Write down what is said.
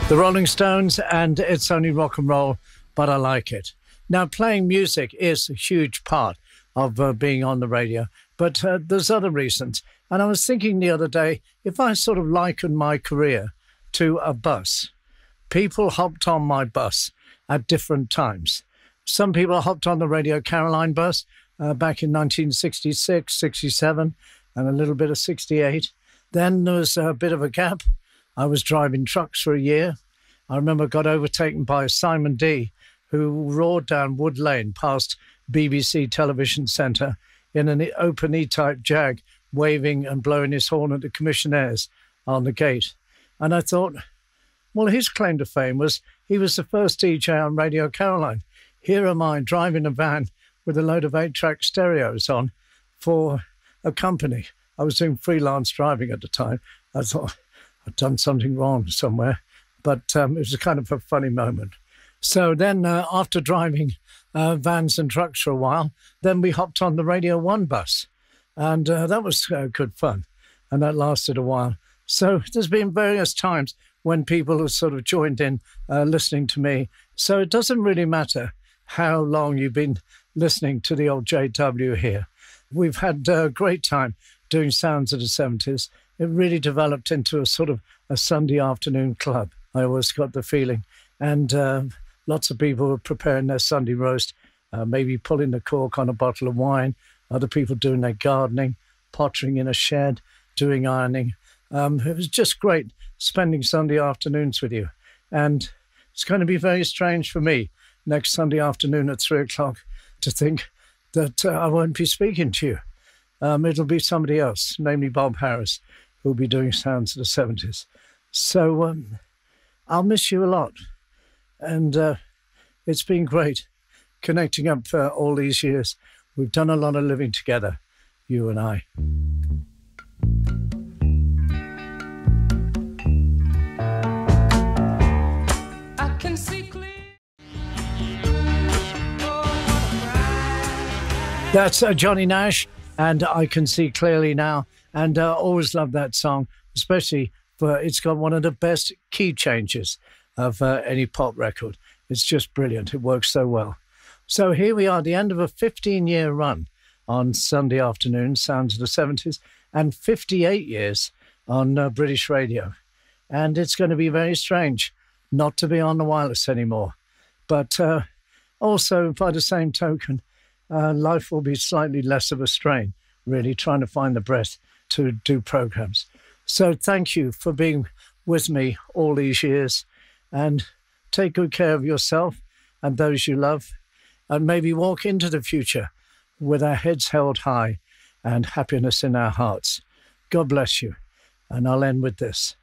The Rolling Stones, and It's Only Rock and Roll, but I like it. Now, playing music is a huge part of being on the radio, but there's other reasons. And I was thinking the other day, if I sort of likened my career to a bus, people hopped on my bus at different times. Some people hopped on the Radio Caroline bus back in 1966, 67, and a little bit of 68. Then there was a bit of a gap. I was driving trucks for a year. I remember got overtaken by Simon D, who roared down Wood Lane past BBC Television Centre in an open E-type Jag, waving and blowing his horn at the commissionaires on the gate. And I thought, well, his claim to fame was he was the first DJ on Radio Caroline. Here am I driving a van with a load of 8-track stereos on for a company. I was doing freelance driving at the time. I thought, I'd done something wrong somewhere, but it was a kind of a funny moment. So then after driving vans and trucks for a while, then we hopped on the Radio 1 bus, and that was good fun, and that lasted a while. So there's been various times when people have sort of joined in listening to me. So it doesn't really matter how long you've been listening to the old JW here. We've had a great time doing Sounds of the 70s. It really developed into a sort of a Sunday afternoon club. I always got the feeling. And lots of people were preparing their Sunday roast, maybe pulling the cork on a bottle of wine, other people doing their gardening, pottering in a shed, doing ironing. It was just great spending Sunday afternoons with you. And it's going to be very strange for me next Sunday afternoon at 3 o'clock to think that I won't be speaking to you. It'll be somebody else, namely Bob Harris, who'll be doing Sounds of the 70s. So I'll miss you a lot. And it's been great connecting up for all these years. We've done a lot of living together, you and I. I can see clear. That's Johnny Nash, and I Can See Clearly Now. And always love that song, especially for it's got one of the best key changes of any pop record. It's just brilliant. It works so well. So here we are, the end of a 15-year run on Sunday afternoon, Sounds of the 70s, and 58 years on British radio. And it's going to be very strange not to be on the wireless anymore. But also, by the same token, life will be slightly less of a strain, really, trying to find the breath to do programs. So thank you for being with me all these years, and take good care of yourself and those you love, and maybe walk into the future with our heads held high and happiness in our hearts. God bless you. And I'll end with this.